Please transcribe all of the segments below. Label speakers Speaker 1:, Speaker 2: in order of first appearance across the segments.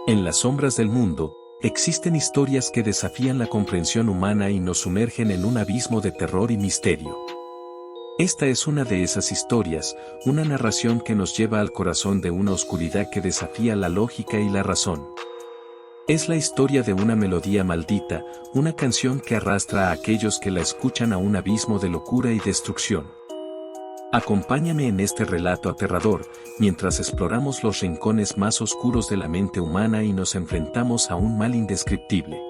Speaker 1: En las sombras del mundo, existen historias que desafían la comprensión humana y nos sumergen en un abismo de terror y misterio. Esta es una de esas historias, una narración que nos lleva al corazón de una oscuridad que desafía la lógica y la razón. Es la historia de una melodía maldita, una canción que arrastra a aquellos que la escuchan a un abismo de locura y destrucción. Acompáñame en este relato aterrador, mientras exploramos los rincones más oscuros de la mente humana y nos enfrentamos a un mal indescriptible.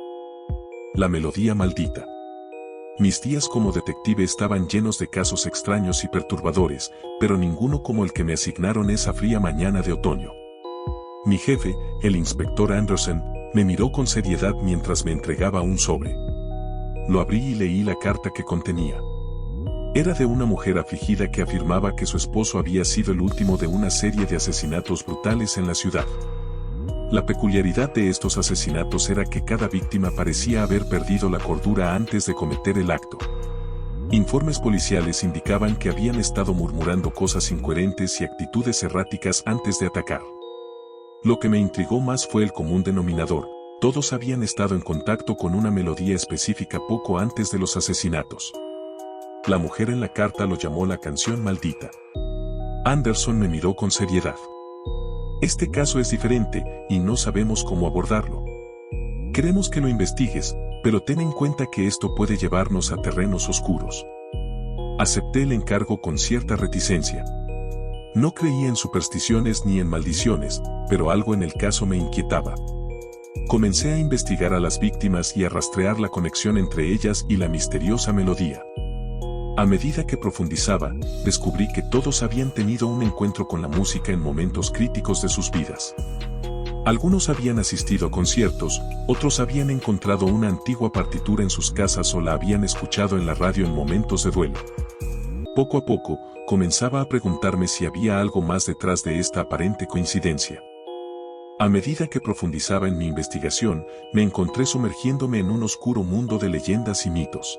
Speaker 2: La melodía maldita. Mis días como detective estaban llenos de casos extraños y perturbadores, pero ninguno como el que me asignaron esa fría mañana de otoño. Mi jefe, el inspector Anderson, me miró con seriedad mientras me entregaba un sobre. Lo abrí y leí la carta que contenía. Era de una mujer afligida que afirmaba que su esposo había sido el último de una serie de asesinatos brutales en la ciudad. La peculiaridad de estos asesinatos era que cada víctima parecía haber perdido la cordura antes de cometer el acto. Informes policiales indicaban que habían estado murmurando cosas incoherentes y actitudes erráticas antes de atacar. Lo que me intrigó más fue el común denominador: todos habían estado en contacto con una melodía específica poco antes de los asesinatos. La mujer en la carta lo llamó la canción maldita. Anderson me miró con seriedad. Este caso es diferente, y no sabemos cómo abordarlo. Queremos que lo investigues, pero ten en cuenta que esto puede llevarnos a terrenos oscuros. Acepté el encargo con cierta reticencia. No creía en supersticiones ni en maldiciones, pero algo en el caso me inquietaba. Comencé a investigar a las víctimas y a rastrear la conexión entre ellas y la misteriosa melodía. A medida que profundizaba, descubrí que todos habían tenido un encuentro con la música en momentos críticos de sus vidas. Algunos habían asistido a conciertos, otros habían encontrado una antigua partitura en sus casas o la habían escuchado en la radio en momentos de duelo. Poco a poco, comenzaba a preguntarme si había algo más detrás de esta aparente coincidencia. A medida que profundizaba en mi investigación, me encontré sumergiéndome en un oscuro mundo de leyendas y mitos.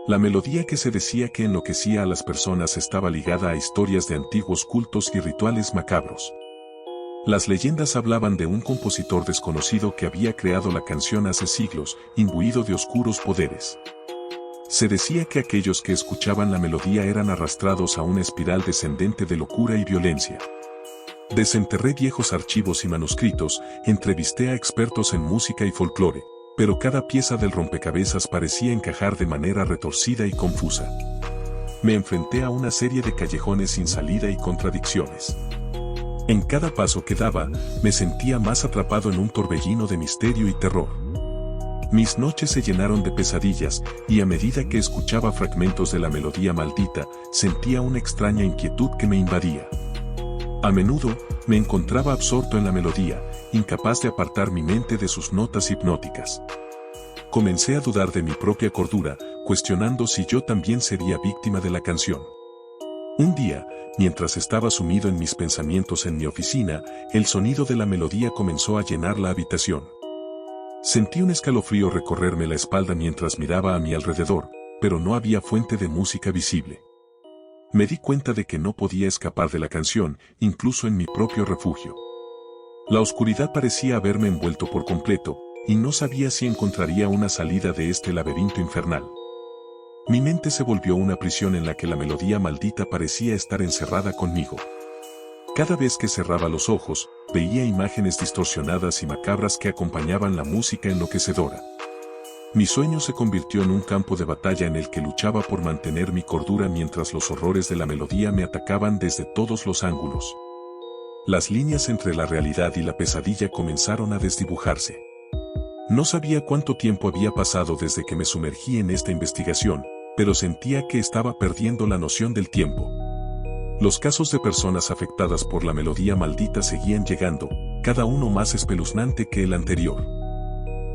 Speaker 2: La melodía que se decía que enloquecía a las personas estaba ligada a historias de antiguos cultos y rituales macabros. Las leyendas hablaban de un compositor desconocido que había creado la canción hace siglos, imbuido de oscuros poderes. Se decía que aquellos que escuchaban la melodía eran arrastrados a una espiral descendente de locura y violencia. Desenterré viejos archivos y manuscritos, entrevisté a expertos en música y folclore, pero cada pieza del rompecabezas parecía encajar de manera retorcida y confusa. Me enfrenté a una serie de callejones sin salida y contradicciones. En cada paso que daba, me sentía más atrapado en un torbellino de misterio y terror. Mis noches se llenaron de pesadillas, y a medida que escuchaba fragmentos de la melodía maldita, sentía una extraña inquietud que me invadía. A menudo, me encontraba absorto en la melodía, incapaz de apartar mi mente de sus notas hipnóticas. Comencé a dudar de mi propia cordura, cuestionando si yo también sería víctima de la canción. Un día, mientras estaba sumido en mis pensamientos en mi oficina, el sonido de la melodía comenzó a llenar la habitación. Sentí un escalofrío recorrerme la espalda mientras miraba a mi alrededor, pero no había fuente de música visible. Me di cuenta de que no podía escapar de la canción, incluso en mi propio refugio. La oscuridad parecía haberme envuelto por completo, y no sabía si encontraría una salida de este laberinto infernal. Mi mente se volvió una prisión en la que la melodía maldita parecía estar encerrada conmigo. Cada vez que cerraba los ojos, veía imágenes distorsionadas y macabras que acompañaban la música enloquecedora. Mi sueño se convirtió en un campo de batalla en el que luchaba por mantener mi cordura mientras los horrores de la melodía me atacaban desde todos los ángulos. Las líneas entre la realidad y la pesadilla comenzaron a desdibujarse. No sabía cuánto tiempo había pasado desde que me sumergí en esta investigación, pero sentía que estaba perdiendo la noción del tiempo. Los casos de personas afectadas por la melodía maldita seguían llegando, cada uno más espeluznante que el anterior.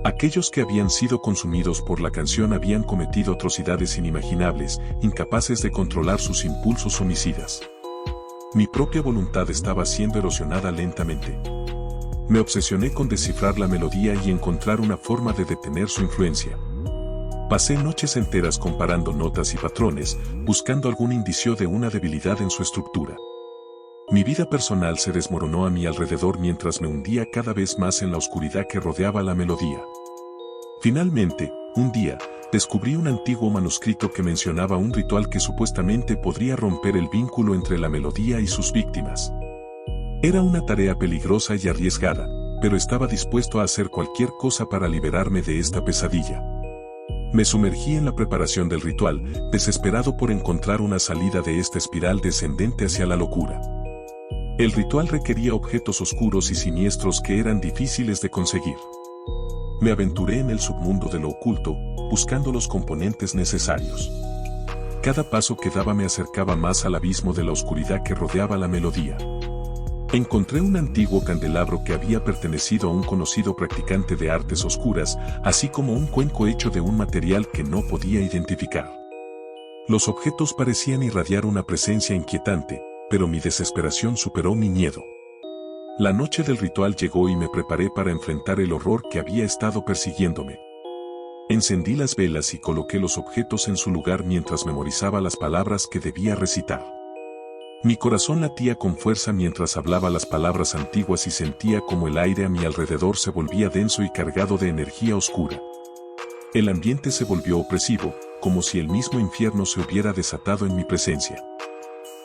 Speaker 2: Aquellos que habían sido consumidos por la canción habían cometido atrocidades inimaginables, incapaces de controlar sus impulsos homicidas. Mi propia voluntad estaba siendo erosionada lentamente. Me obsesioné con descifrar la melodía y encontrar una forma de detener su influencia. Pasé noches enteras comparando notas y patrones, buscando algún indicio de una debilidad en su estructura. Mi vida personal se desmoronó a mi alrededor mientras me hundía cada vez más en la oscuridad que rodeaba la melodía. Finalmente, un día, descubrí un antiguo manuscrito que mencionaba un ritual que supuestamente podría romper el vínculo entre la melodía y sus víctimas. Era una tarea peligrosa y arriesgada, pero estaba dispuesto a hacer cualquier cosa para liberarme de esta pesadilla. Me sumergí en la preparación del ritual, desesperado por encontrar una salida de esta espiral descendente hacia la locura. El ritual requería objetos oscuros y siniestros que eran difíciles de conseguir. Me aventuré en el submundo de lo oculto, buscando los componentes necesarios. Cada paso que daba me acercaba más al abismo de la oscuridad que rodeaba la melodía. Encontré un antiguo candelabro que había pertenecido a un conocido practicante de artes oscuras, así como un cuenco hecho de un material que no podía identificar. Los objetos parecían irradiar una presencia inquietante, pero mi desesperación superó mi miedo. La noche del ritual llegó y me preparé para enfrentar el horror que había estado persiguiéndome. Encendí las velas y coloqué los objetos en su lugar mientras memorizaba las palabras que debía recitar. Mi corazón latía con fuerza mientras hablaba las palabras antiguas y sentía como el aire a mi alrededor se volvía denso y cargado de energía oscura. El ambiente se volvió opresivo, como si el mismo infierno se hubiera desatado en mi presencia.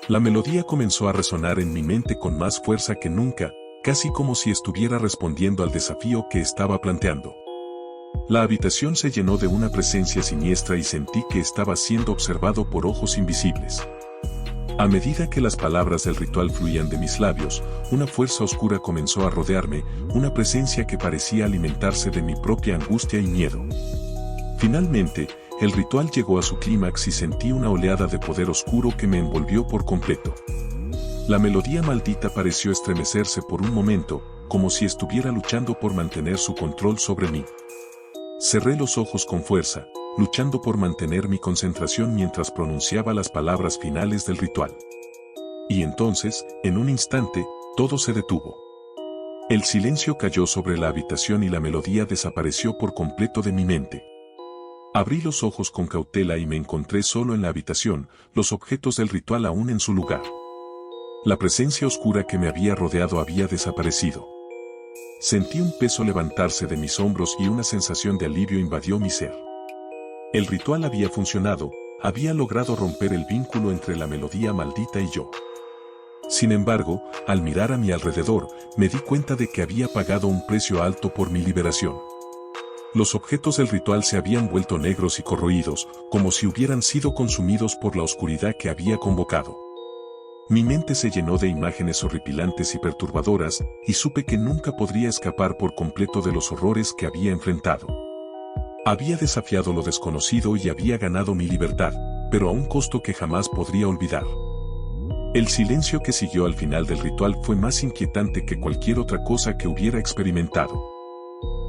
Speaker 2: La melodía comenzó a resonar en mi mente con más fuerza que nunca, casi como si estuviera respondiendo al desafío que estaba planteando. La habitación se llenó de una presencia siniestra y sentí que estaba siendo observado por ojos invisibles. A medida que las palabras del ritual fluían de mis labios, una fuerza oscura comenzó a rodearme, una presencia que parecía alimentarse de mi propia angustia y miedo. Finalmente, el ritual llegó a su clímax y sentí una oleada de poder oscuro que me envolvió por completo. La melodía maldita pareció estremecerse por un momento, como si estuviera luchando por mantener su control sobre mí. Cerré los ojos con fuerza, luchando por mantener mi concentración mientras pronunciaba las palabras finales del ritual. Y entonces, en un instante, todo se detuvo. El silencio cayó sobre la habitación y la melodía desapareció por completo de mi mente. Abrí los ojos con cautela y me encontré solo en la habitación, los objetos del ritual aún en su lugar. La presencia oscura que me había rodeado había desaparecido. Sentí un peso levantarse de mis hombros y una sensación de alivio invadió mi ser. El ritual había funcionado, había logrado romper el vínculo entre la melodía maldita y yo. Sin embargo, al mirar a mi alrededor, me di cuenta de que había pagado un precio alto por mi liberación. Los objetos del ritual se habían vuelto negros y corroídos, como si hubieran sido consumidos por la oscuridad que había convocado. Mi mente se llenó de imágenes horripilantes y perturbadoras, y supe que nunca podría escapar por completo de los horrores que había enfrentado. Había desafiado lo desconocido y había ganado mi libertad, pero a un costo que jamás podría olvidar. El silencio que siguió al final del ritual fue más inquietante que cualquier otra cosa que hubiera experimentado.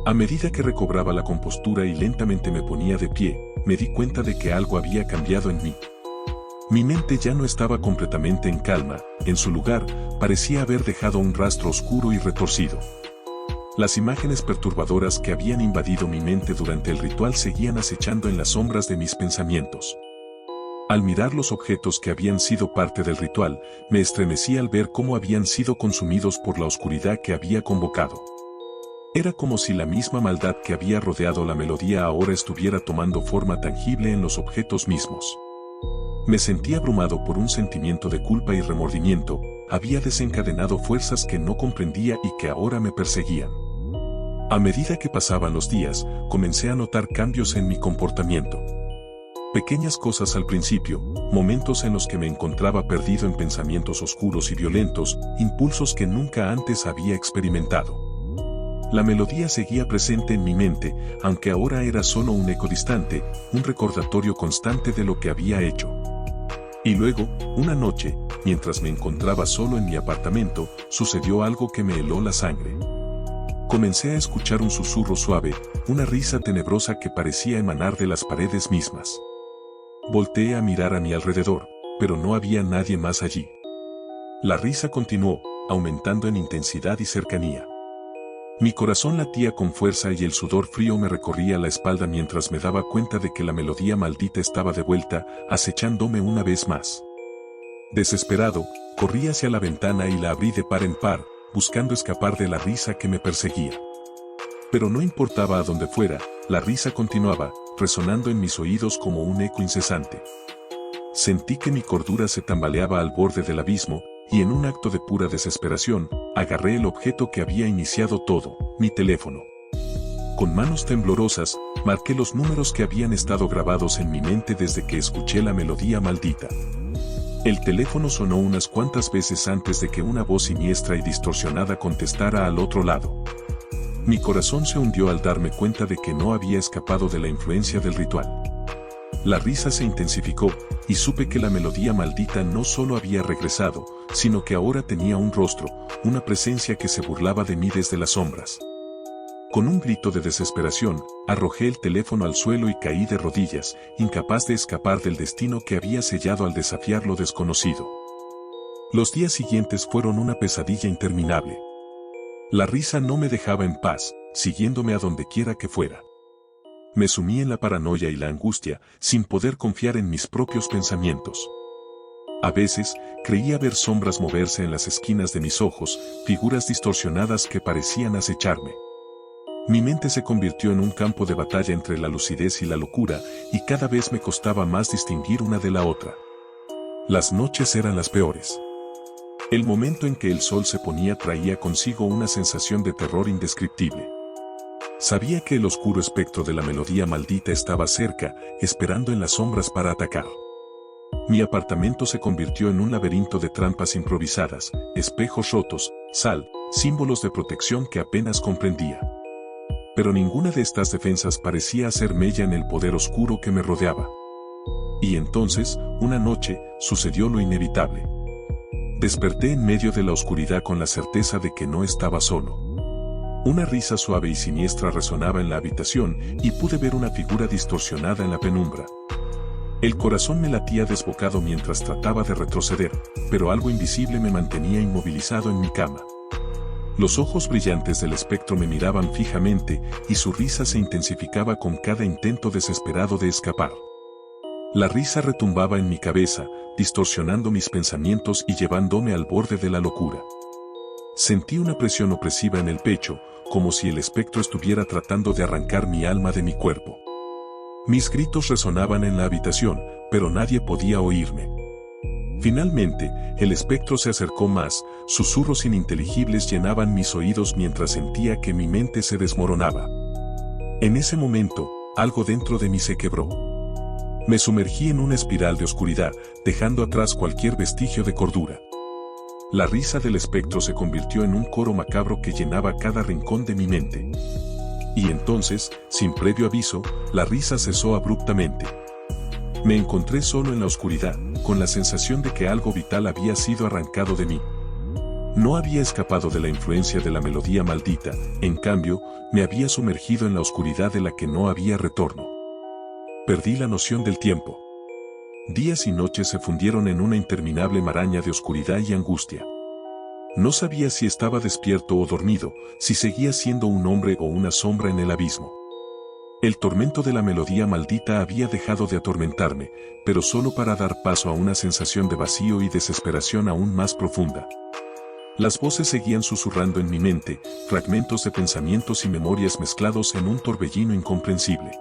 Speaker 2: A medida que recobraba la compostura y lentamente me ponía de pie, me di cuenta de que algo había cambiado en mí. Mi mente ya no estaba completamente en calma, en su lugar, parecía haber dejado un rastro oscuro y retorcido. Las imágenes perturbadoras que habían invadido mi mente durante el ritual seguían acechando en las sombras de mis pensamientos. Al mirar los objetos que habían sido parte del ritual, me estremecí al ver cómo habían sido consumidos por la oscuridad que había convocado. Era como si la misma maldad que había rodeado la melodía ahora estuviera tomando forma tangible en los objetos mismos. Me sentí abrumado por un sentimiento de culpa y remordimiento, había desencadenado fuerzas que no comprendía y que ahora me perseguían. A medida que pasaban los días, comencé a notar cambios en mi comportamiento. Pequeñas cosas al principio, momentos en los que me encontraba perdido en pensamientos oscuros y violentos, impulsos que nunca antes había experimentado. La melodía seguía presente en mi mente, aunque ahora era solo un eco distante, un recordatorio constante de lo que había hecho. Y luego, una noche, mientras me encontraba solo en mi apartamento, sucedió algo que me heló la sangre. Comencé a escuchar un susurro suave, una risa tenebrosa que parecía emanar de las paredes mismas. Volteé a mirar a mi alrededor, pero no había nadie más allí. La risa continuó, aumentando en intensidad y cercanía. Mi corazón latía con fuerza y el sudor frío me recorría la espalda mientras me daba cuenta de que la melodía maldita estaba de vuelta, acechándome una vez más. Desesperado, Corrí hacia la ventana y la abrí de par en par, buscando escapar de la risa que me perseguía. Pero no importaba a dónde fuera, la risa continuaba, resonando en mis oídos como un eco incesante. Sentí que mi cordura se tambaleaba al borde del abismo, y en un acto de pura desesperación, agarré el objeto que había iniciado todo, mi teléfono. Con manos temblorosas, marqué los números que habían estado grabados en mi mente desde que escuché la melodía maldita. El teléfono sonó unas cuantas veces antes de que una voz siniestra y distorsionada contestara al otro lado. Mi corazón se hundió al darme cuenta de que no había escapado de la influencia del ritual. La risa se intensificó, y supe que la melodía maldita no solo había regresado, sino que ahora tenía un rostro, una presencia que se burlaba de mí desde las sombras. Con un grito de desesperación, arrojé el teléfono al suelo y caí de rodillas, incapaz de escapar del destino que había sellado al desafiar lo desconocido. Los días siguientes fueron una pesadilla interminable. La risa no me dejaba en paz, siguiéndome a donde quiera que fuera. Me sumí en la paranoia y la angustia, sin poder confiar en mis propios pensamientos. A veces, creía ver sombras moverse en las esquinas de mis ojos, figuras distorsionadas que parecían acecharme. Mi mente se convirtió en un campo de batalla entre la lucidez y la locura, y cada vez me costaba más distinguir una de la otra. Las noches eran las peores. El momento en que el sol se ponía traía consigo una sensación de terror indescriptible. Sabía que el oscuro espectro de la melodía maldita estaba cerca, esperando en las sombras para atacar. Mi apartamento se convirtió en un laberinto de trampas improvisadas, espejos rotos, sal, símbolos de protección que apenas comprendía. Pero ninguna de estas defensas parecía hacer mella en el poder oscuro que me rodeaba. Y entonces, una noche, sucedió lo inevitable. Desperté en medio de la oscuridad con la certeza de que no estaba solo. Una risa suave y siniestra resonaba en la habitación y pude ver una figura distorsionada en la penumbra. El corazón me latía desbocado mientras trataba de retroceder, pero algo invisible me mantenía inmovilizado en mi cama. Los ojos brillantes del espectro me miraban fijamente y su risa se intensificaba con cada intento desesperado de escapar. La risa retumbaba en mi cabeza, distorsionando mis pensamientos y llevándome al borde de la locura. Sentí una presión opresiva en el pecho, como si el espectro estuviera tratando de arrancar mi alma de mi cuerpo. Mis gritos resonaban en la habitación, pero nadie podía oírme. Finalmente, el espectro se acercó más, susurros ininteligibles llenaban mis oídos mientras sentía que mi mente se desmoronaba. En ese momento, algo dentro de mí se quebró. Me sumergí en una espiral de oscuridad, dejando atrás cualquier vestigio de cordura. La risa del espectro se convirtió en un coro macabro que llenaba cada rincón de mi mente. Y entonces, sin previo aviso, la risa cesó abruptamente. Me encontré solo en la oscuridad, con la sensación de que algo vital había sido arrancado de mí. No había escapado de la influencia de la melodía maldita, en cambio, me había sumergido en la oscuridad de la que no había retorno. Perdí la noción del tiempo. Días y noches se fundieron en una interminable maraña de oscuridad y angustia. No sabía si estaba despierto o dormido, si seguía siendo un hombre o una sombra en el abismo. El tormento de la melodía maldita había dejado de atormentarme, pero solo para dar paso a una sensación de vacío y desesperación aún más profunda. Las voces seguían susurrando en mi mente, fragmentos de pensamientos y memorias mezclados en un torbellino incomprensible.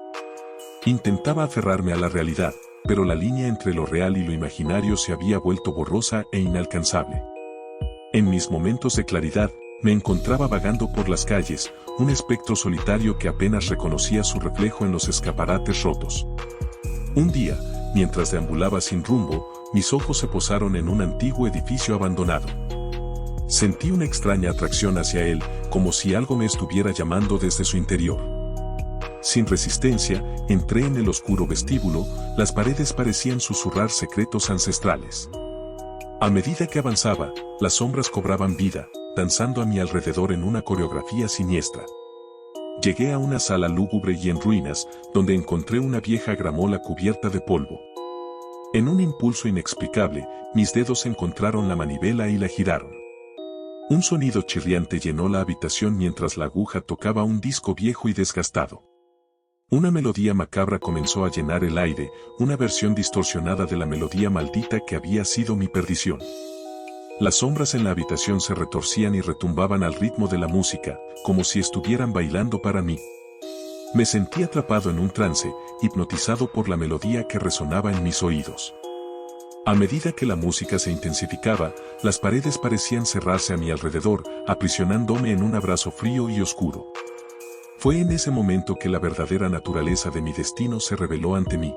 Speaker 2: Intentaba aferrarme a la realidad, pero la línea entre lo real y lo imaginario se había vuelto borrosa e inalcanzable. En mis momentos de claridad, me encontraba vagando por las calles, un espectro solitario que apenas reconocía su reflejo en los escaparates rotos. Un día, mientras deambulaba sin rumbo, mis ojos se posaron en un antiguo edificio abandonado. Sentí una extraña atracción hacia él, como si algo me estuviera llamando desde su interior. Sin resistencia, entré en el oscuro vestíbulo, las paredes parecían susurrar secretos ancestrales. A medida que avanzaba, las sombras cobraban vida, danzando a mi alrededor en una coreografía siniestra. Llegué a una sala lúgubre y en ruinas, donde encontré una vieja gramola cubierta de polvo. En un impulso inexplicable, mis dedos encontraron la manivela y la giraron. Un sonido chirriante llenó la habitación mientras la aguja tocaba un disco viejo y desgastado. Una melodía macabra comenzó a llenar el aire, una versión distorsionada de la melodía maldita que había sido mi perdición. Las sombras en la habitación se retorcían y retumbaban al ritmo de la música, como si estuvieran bailando para mí. Me sentí atrapado en un trance, hipnotizado por la melodía que resonaba en mis oídos. A medida que la música se intensificaba, las paredes parecían cerrarse a mi alrededor, aprisionándome en un abrazo frío y oscuro. Fue en ese momento que la verdadera naturaleza de mi destino se reveló ante mí.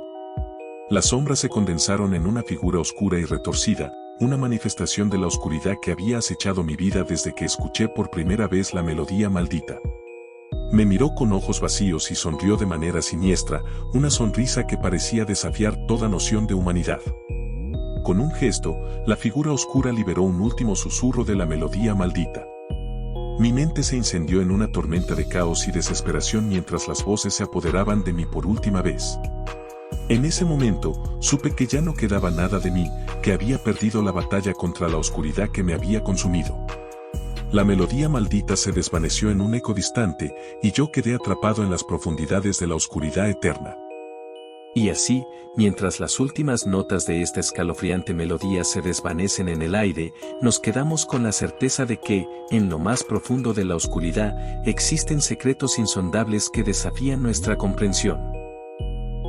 Speaker 2: Las sombras se condensaron en una figura oscura y retorcida, una manifestación de la oscuridad que había acechado mi vida desde que escuché por primera vez la melodía maldita. Me miró con ojos vacíos y sonrió de manera siniestra, una sonrisa que parecía desafiar toda noción de humanidad. Con un gesto, la figura oscura liberó un último susurro de la melodía maldita. Mi mente se incendió en una tormenta de caos y desesperación mientras las voces se apoderaban de mí por última vez. En ese momento, supe que ya no quedaba nada de mí, que había perdido la batalla contra la oscuridad que me había consumido. La melodía maldita se desvaneció en un eco distante, y yo quedé atrapado en las profundidades de la oscuridad eterna.
Speaker 1: Y así, mientras las últimas notas de esta escalofriante melodía se desvanecen en el aire, nos quedamos con la certeza de que, en lo más profundo de la oscuridad, existen secretos insondables que desafían nuestra comprensión.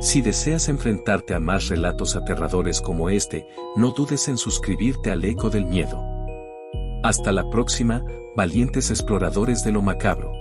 Speaker 1: Si deseas enfrentarte a más relatos aterradores como este, no dudes en suscribirte al Eco del Miedo. Hasta la próxima, valientes exploradores de lo macabro.